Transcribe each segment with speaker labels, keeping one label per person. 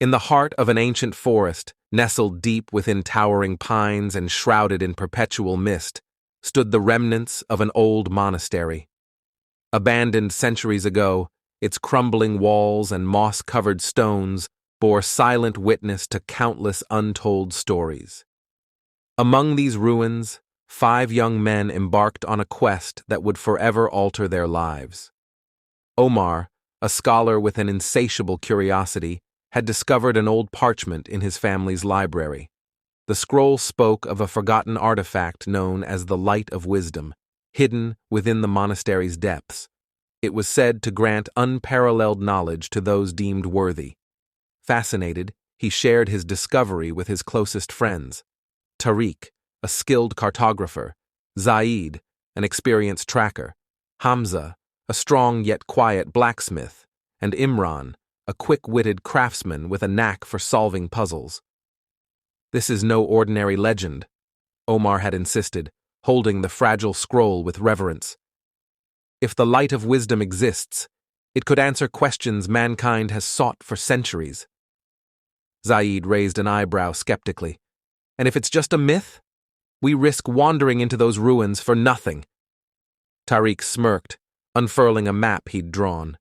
Speaker 1: In the heart of an ancient forest, nestled deep within towering pines and shrouded in perpetual mist, stood the remnants of an old monastery. Abandoned centuries ago, its crumbling walls and moss-covered stones bore silent witness to countless untold stories. Among these ruins, 5 young men embarked on a quest that would forever alter their lives. Omar, a scholar with an insatiable curiosity, had discovered an old parchment in his family's library. The scroll spoke of a forgotten artifact known as the Light of Wisdom, hidden within the monastery's depths. It was said to grant unparalleled knowledge to those deemed worthy. Fascinated, he shared his discovery with his closest friends: Tariq, a skilled cartographer; Zaid, an experienced tracker; Hamza, a strong yet quiet blacksmith; and Imran, a quick-witted craftsman with a knack for solving puzzles. "This is no ordinary legend," Omar had insisted, holding the fragile scroll with reverence. "If the Light of Wisdom exists, it could answer questions mankind has sought for centuries." Zaid raised an eyebrow skeptically. "And if it's just a myth? We risk wandering into those ruins for nothing." Tariq smirked, unfurling a map he'd drawn.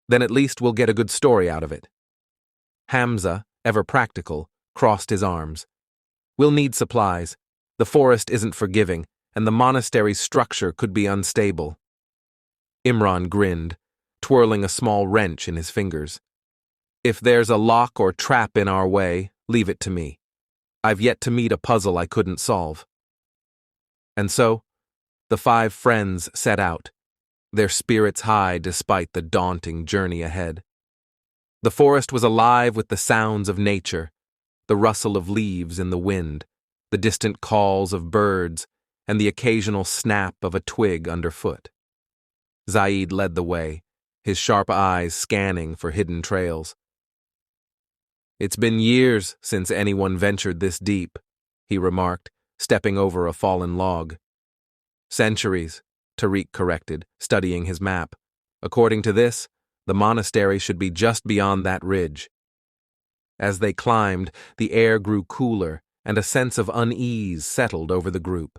Speaker 1: "Then at least we'll get a good story out of it." Hamza, ever practical, crossed his arms. "We'll need supplies. The forest isn't forgiving, and the monastery's structure could be unstable." Imran grinned, twirling a small wrench in his fingers. "If there's a lock or trap in our way, leave it to me. I've yet to meet a puzzle I couldn't solve." And so, the 5 friends set out, their spirits high despite the daunting journey ahead. The forest was alive with the sounds of nature, the rustle of leaves in the wind, the distant calls of birds, and the occasional snap of a twig underfoot. Zaid led the way, his sharp eyes scanning for hidden trails. "It's been years since anyone ventured this deep," he remarked, stepping over a fallen log. "Centuries," Tariq corrected, studying his map. "According to this, the monastery should be just beyond that ridge." As they climbed, the air grew cooler, and a sense of unease settled over the group.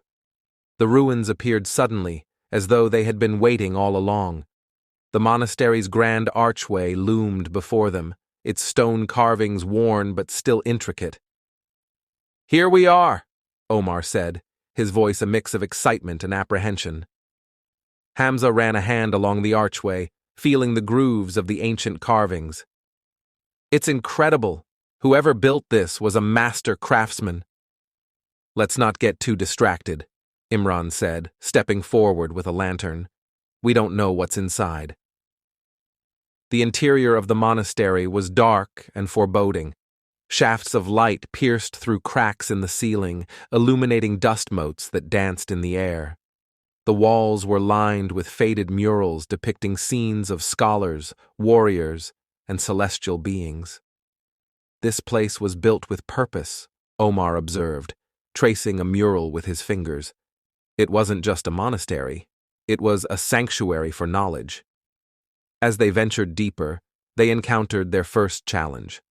Speaker 1: The ruins appeared suddenly, as though they had been waiting all along. The monastery's grand archway loomed before them, its stone carvings worn but still intricate. "Here we are," Omar said, his voice a mix of excitement and apprehension. Hamza ran a hand along the archway, feeling the grooves of the ancient carvings. "It's incredible. Whoever built this was a master craftsman." "Let's not get too distracted," Imran said, stepping forward with a lantern. "We don't know what's inside." The interior of the monastery was dark and foreboding. Shafts of light pierced through cracks in the ceiling, illuminating dust motes that danced in the air. The walls were lined with faded murals depicting scenes of scholars, warriors, and celestial beings. "This place was built with purpose," Omar observed, tracing a mural with his fingers. "It wasn't just a monastery. It was a sanctuary for knowledge." As they ventured deeper, they encountered their first challenge: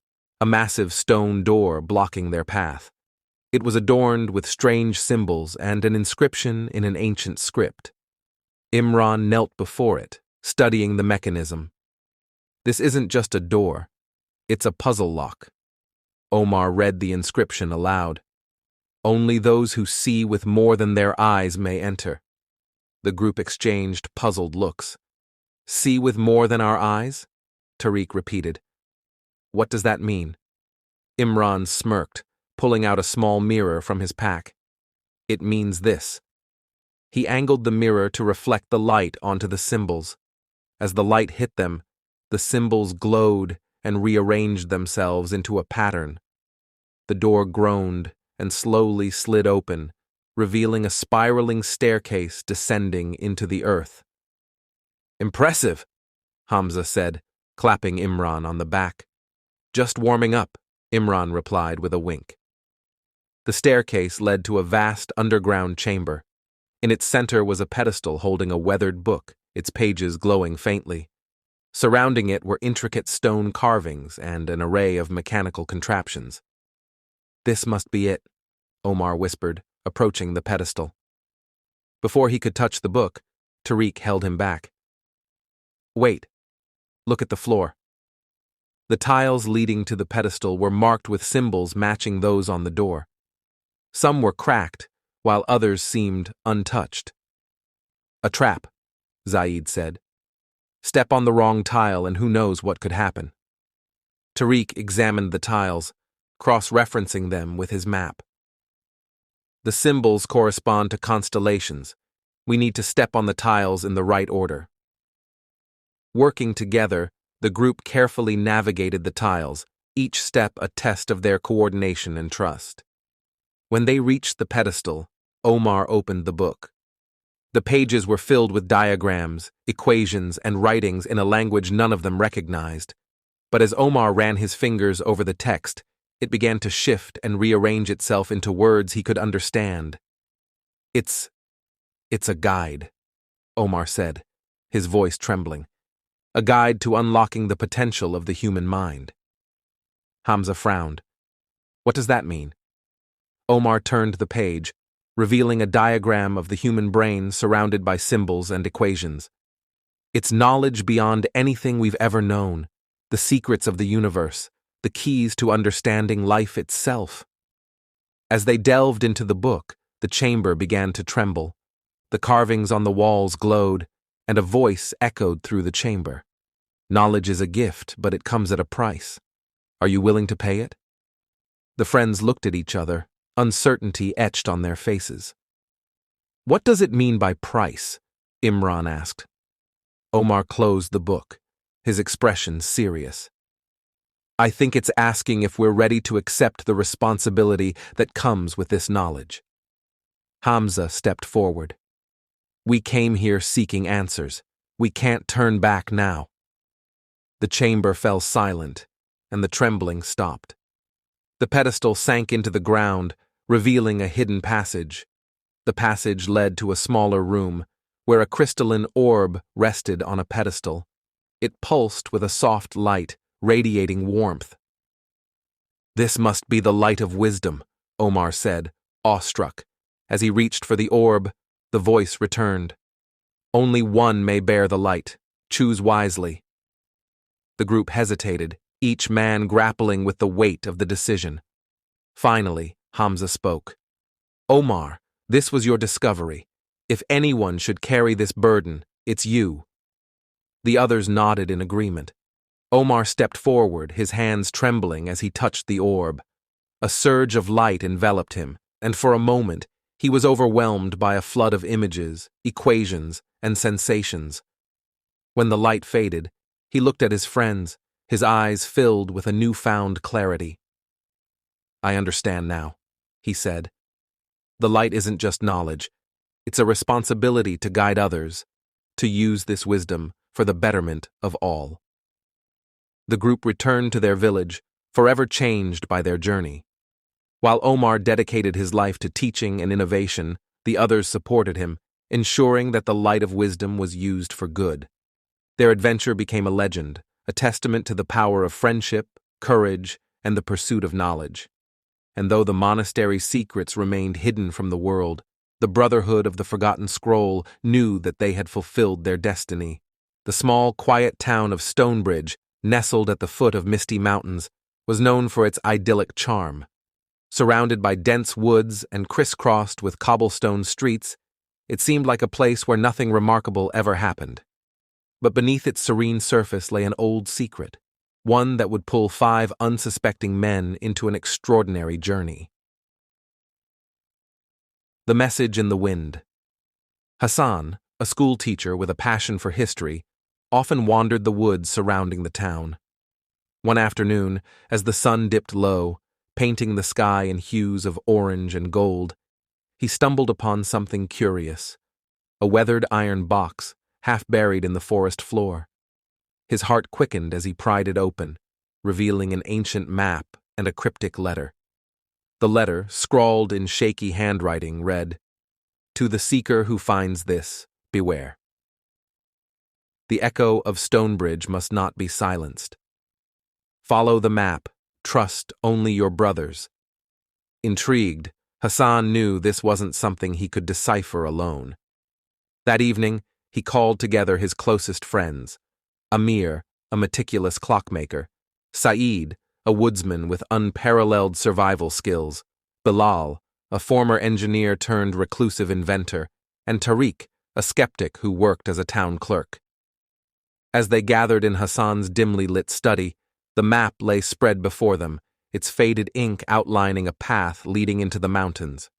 Speaker 1: a massive stone door blocking their path. It was adorned with strange symbols and an inscription in an ancient script. Imran knelt before it, studying the mechanism. "This isn't just a door. It's a puzzle lock." Omar read the inscription aloud. "Only those who see with more than their eyes may enter." The group exchanged puzzled looks. "See with more than our eyes?" Tariq repeated. "What does that mean?" Imran smirked, pulling out a small mirror from his pack. "It means this." He angled the mirror to reflect the light onto the symbols. As the light hit them, the symbols glowed and rearranged themselves into a pattern. The door groaned and slowly slid open, revealing a spiraling staircase descending into the earth. "Impressive," Hamza said, clapping Imran on the back. "Just warming up," Imran replied with a wink. The staircase led to a vast underground chamber. In its center was a pedestal holding a weathered book, its pages glowing faintly. Surrounding it were intricate stone carvings and an array of mechanical contraptions. "This must be it," Omar whispered, approaching the pedestal. Before he could touch the book, Tariq held him back. "Wait, look at the floor." The tiles leading to the pedestal were marked with symbols matching those on the door. Some were cracked, while others seemed untouched. "A trap," Zaid said. "Step on the wrong tile and who knows what could happen." Tariq examined the tiles, cross-referencing them with his map. "The symbols correspond to constellations. We need to step on the tiles in the right order." Working together, the group carefully navigated the tiles, each step a test of their coordination and trust. When they reached the pedestal, Omar opened the book. The pages were filled with diagrams, equations, and writings in a language none of them recognized. But as Omar ran his fingers over the text, it began to shift and rearrange itself into words he could understand. It's a guide," Omar said, his voice trembling. "A guide to unlocking the potential of the human mind." Hamza frowned. "What does that mean?" Omar turned the page, revealing a diagram of the human brain surrounded by symbols and equations. "It's knowledge beyond anything we've ever known, the secrets of the universe, the keys to understanding life itself." As they delved into the book, the chamber began to tremble. The carvings on the walls glowed, and a voice echoed through the chamber. "Knowledge is a gift, but it comes at a price. Are you willing to pay it?" The friends looked at each other, uncertainty etched on their faces. "What does it mean by price?" Imran asked. Omar closed the book, his expression serious. "I think it's asking if we're ready to accept the responsibility that comes with this knowledge." Hamza stepped forward. "We came here seeking answers. We can't turn back now." The chamber fell silent, and the trembling stopped. The pedestal sank into the ground, revealing a hidden passage. The passage led to a smaller room, where a crystalline orb rested on a pedestal. It pulsed with a soft light, radiating warmth. "This must be the light of wisdom," Omar said, awestruck. As he reached for the orb, the voice returned. "Only one may bear the light. Choose wisely." The group hesitated, each man grappling with the weight of the decision. Finally, Hamza spoke. "Omar, this was your discovery. If anyone should carry this burden, it's you." The others nodded in agreement. Omar stepped forward, his hands trembling as he touched the orb. A surge of light enveloped him, and for a moment, he was overwhelmed by a flood of images, equations, and sensations. When the light faded, he looked at his friends, his eyes filled with a newfound clarity. "I understand now," he said. "The light isn't just knowledge. It's a responsibility to guide others, to use this wisdom for the betterment of all." The group returned to their village, forever changed by their journey. While Omar dedicated his life to teaching and innovation, the others supported him, ensuring that the light of wisdom was used for good. Their adventure became a legend, a testament to the power of friendship, courage, and the pursuit of knowledge. And though the monastery's secrets remained hidden from the world, the Brotherhood of the Forgotten Scroll knew that they had fulfilled their destiny. The small, quiet town of Stonebridge, nestled at the foot of misty mountains, was known for its idyllic charm. Surrounded by dense woods and crisscrossed with cobblestone streets, it seemed like a place where nothing remarkable ever happened. But beneath its serene surface lay an old secret, one that would pull 5 unsuspecting men into an extraordinary journey. The message in the wind. Hassan, a school teacher with a passion for history, often wandered the woods surrounding the town. One afternoon, as the sun dipped low, painting the sky in hues of orange and gold, he stumbled upon something curious, a weathered iron box, half buried in the forest floor. His heart quickened as he pried it open, revealing an ancient map and a cryptic letter. The letter, scrawled in shaky handwriting, read, "To the seeker who finds this, beware." The echo of Stonebridge must not be silenced. Follow the map. Trust only your brothers. Intrigued, Hassan knew this wasn't something he could decipher alone. That evening, he called together his closest friends: Amir, a meticulous clockmaker; Saeed, a woodsman with unparalleled survival skills; Bilal, a former engineer turned reclusive inventor; and Tariq, a skeptic who worked as a town clerk. As they gathered in Hassan's dimly lit study, the map lay spread before them, its faded ink outlining a path leading into the mountains.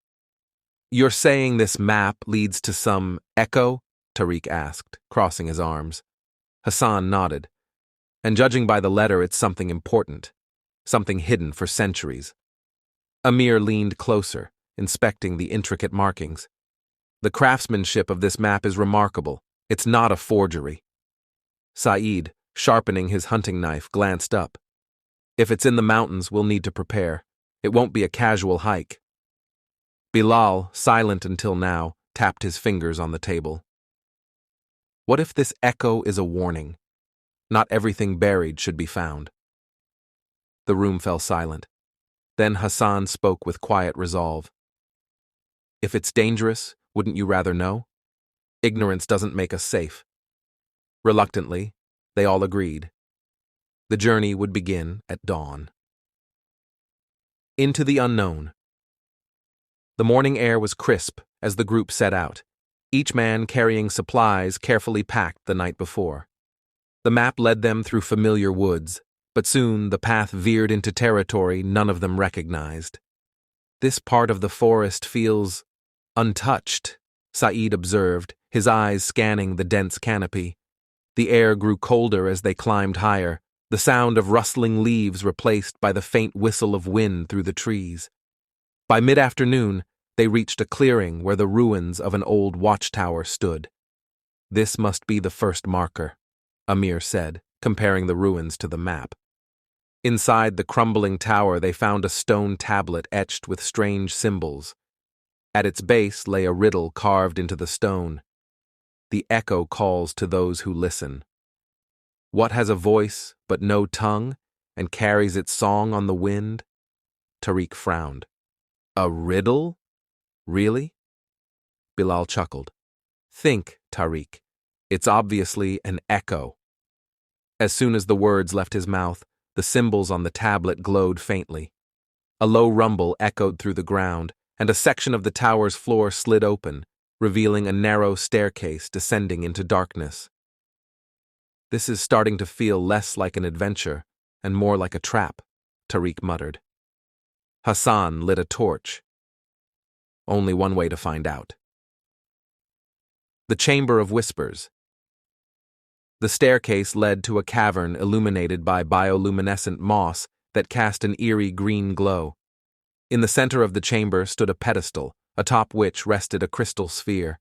Speaker 1: "You're saying this map leads to some echo?" Tariq asked, crossing his arms. Hassan nodded. "And judging by the letter, it's something important, something hidden for centuries." Amir leaned closer, inspecting the intricate markings. "The craftsmanship of this map is remarkable. It's not a forgery." Saeed, sharpening his hunting knife, glanced up. "If it's in the mountains, we'll need to prepare. It won't be a casual hike." Bilal, silent until now, tapped his fingers on the table. "What if this echo is a warning? Not everything buried should be found." The room fell silent. Then Hassan spoke with quiet resolve. "If it's dangerous, wouldn't you rather know? Ignorance doesn't make us safe." Reluctantly, they all agreed. The journey would begin at dawn. Into the unknown. The morning air was crisp as the group set out, each man carrying supplies carefully packed the night before. The map led them through familiar woods, but soon the path veered into territory none of them recognized. "This part of the forest feels untouched," Saeed observed, his eyes scanning the dense canopy. The air grew colder as they climbed higher, the sound of rustling leaves replaced by the faint whistle of wind through the trees. By mid-afternoon, they reached a clearing where the ruins of an old watchtower stood. "This must be the first marker," Amir said, comparing the ruins to the map. Inside the crumbling tower, they found a stone tablet etched with strange symbols. At its base lay a riddle carved into the stone. "The echo calls to those who listen. What has a voice but no tongue and carries its song on the wind?" Tariq frowned. "A riddle? Really?" Bilal chuckled. "Think, Tariq. It's obviously an echo." As soon as the words left his mouth, the symbols on the tablet glowed faintly. A low rumble echoed through the ground, and a section of the tower's floor slid open, revealing a narrow staircase descending into darkness. "This is starting to feel less like an adventure and more like a trap," Tariq muttered. Hassan lit a torch. Only one way to find out. The Chamber of Whispers. The staircase led to a cavern illuminated by bioluminescent moss that cast an eerie green glow. In the center of the chamber stood a pedestal, atop which rested a crystal sphere.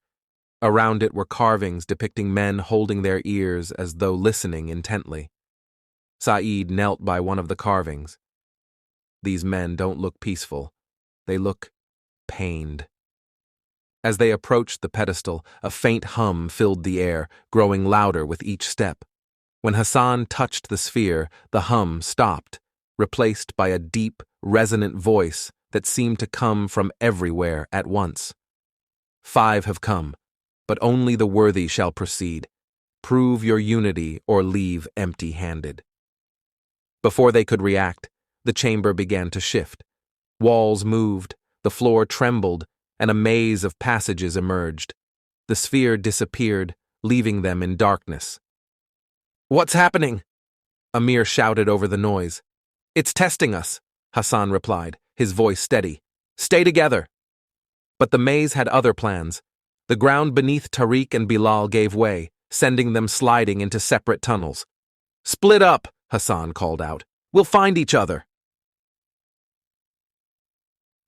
Speaker 1: Around it were carvings depicting men holding their ears as though listening intently. Saeed knelt by one of the carvings. "These men don't look peaceful. They look pained." As they approached the pedestal, a faint hum filled the air, growing louder with each step. When Hassan touched the sphere, the hum stopped, replaced by a deep, resonant voice that seemed to come from everywhere at once. "5 have come, but only the worthy shall proceed. Prove your unity or leave empty-handed." Before they could react, the chamber began to shift. Walls moved, the floor trembled, and a maze of passages emerged. The sphere disappeared, leaving them in darkness. "What's happening?" Amir shouted over the noise. "It's testing us," Hassan replied, his voice steady. "Stay together." But the maze had other plans. The ground beneath Tariq and Bilal gave way, sending them sliding into separate tunnels. "Split up," Hassan called out. "We'll find each other."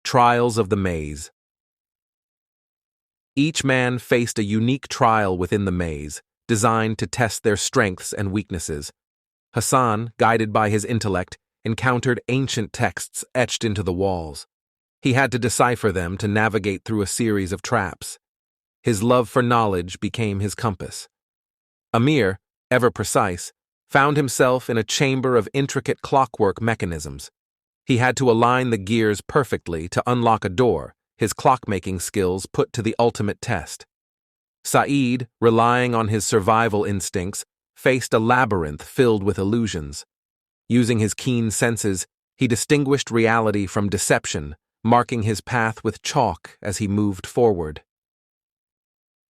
Speaker 1: Trials of the Maze. Each man faced a unique trial within the maze, designed to test their strengths and weaknesses. Hassan, guided by his intellect, encountered ancient texts etched into the walls. He had to decipher them to navigate through a series of traps. His love for knowledge became his compass. Amir, ever precise, found himself in a chamber of intricate clockwork mechanisms. He had to align the gears perfectly to unlock a door, his clockmaking skills put to the ultimate test. Saeed, relying on his survival instincts, faced a labyrinth filled with illusions. Using his keen senses, he distinguished reality from deception, marking his path with chalk as he moved forward.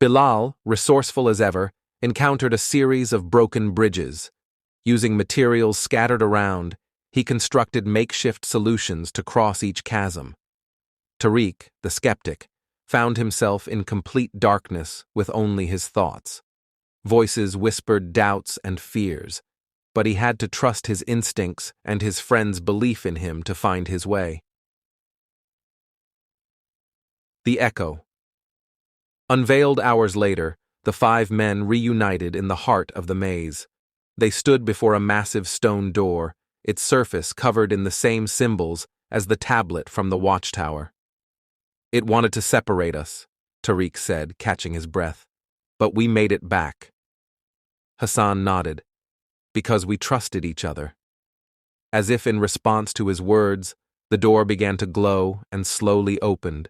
Speaker 1: Bilal, resourceful as ever, encountered a series of broken bridges. Using materials scattered around, he constructed makeshift solutions to cross each chasm. Tariq, the skeptic, found himself in complete darkness with only his thoughts. Voices whispered doubts and fears, but he had to trust his instincts and his friends' belief in him to find his way. The Echo. Unveiled hours later, the 5 men reunited in the heart of the maze. They stood before a massive stone door, its surface covered in the same symbols as the tablet from the watchtower. "It wanted to separate us," Tariq said, catching his breath, "but we made it back." Hassan nodded. "Because we trusted each other." As if in response to his words, the door began to glow and slowly opened,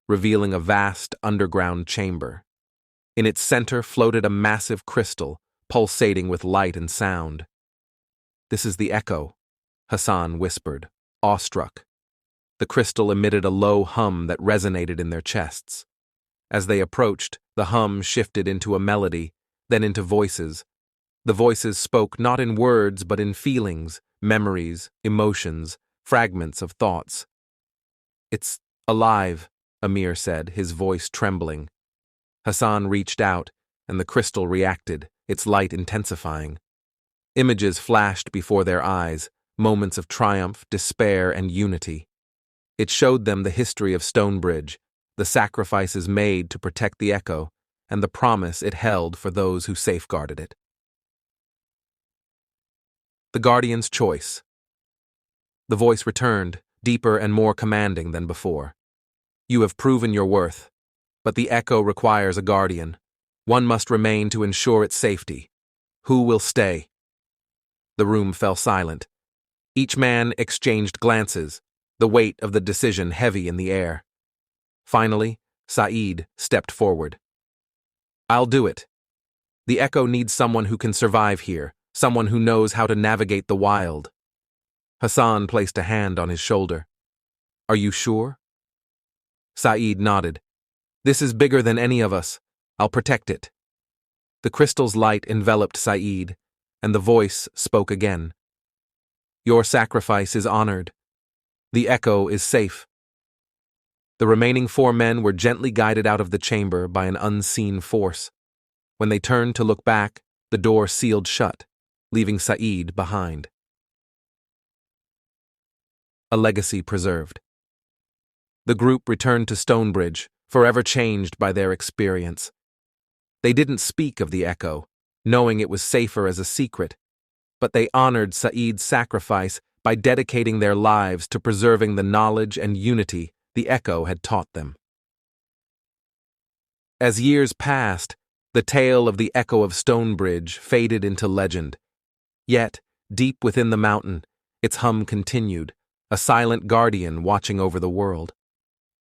Speaker 1: revealing a vast underground chamber. In its center floated a massive crystal, pulsating with light and sound. "This is the Echo," Hassan whispered, awestruck. The crystal emitted a low hum that resonated in their chests. As they approached, the hum shifted into a melody, then into voices. The voices spoke not in words but in feelings, memories, emotions, fragments of thoughts. "It's alive," Amir said, his voice trembling. Hassan reached out, and the crystal reacted, its light intensifying. Images flashed before their eyes, moments of triumph, despair, and unity. It showed them the history of Stonebridge, the sacrifices made to protect the Echo, and the promise it held for those who safeguarded it. The Guardian's Choice. The voice returned, deeper and more commanding than before. "You have proven your worth, but the Echo requires a guardian. One must remain to ensure its safety. Who will stay?" The room fell silent. Each man exchanged glances, the weight of the decision heavy in the air. Finally, Saeed stepped forward. "I'll do it. The Echo needs someone who can survive here, someone who knows how to navigate the wild." Hassan placed a hand on his shoulder. "Are you sure?" Saeed nodded. "This is bigger than any of us. I'll protect it." The crystal's light enveloped Saeed, and the voice spoke again. "Your sacrifice is honored. The Echo is safe." The remaining 4 men were gently guided out of the chamber by an unseen force. When they turned to look back, the door sealed shut, leaving Saeed behind. A legacy preserved. The group returned to Stonebridge, forever changed by their experience. They didn't speak of the Echo, knowing it was safer as a secret, but they honored Saeed's sacrifice by dedicating their lives to preserving the knowledge and unity the Echo had taught them. As years passed, the tale of the Echo of Stonebridge faded into legend. Yet, deep within the mountain, its hum continued, a silent guardian watching over the world.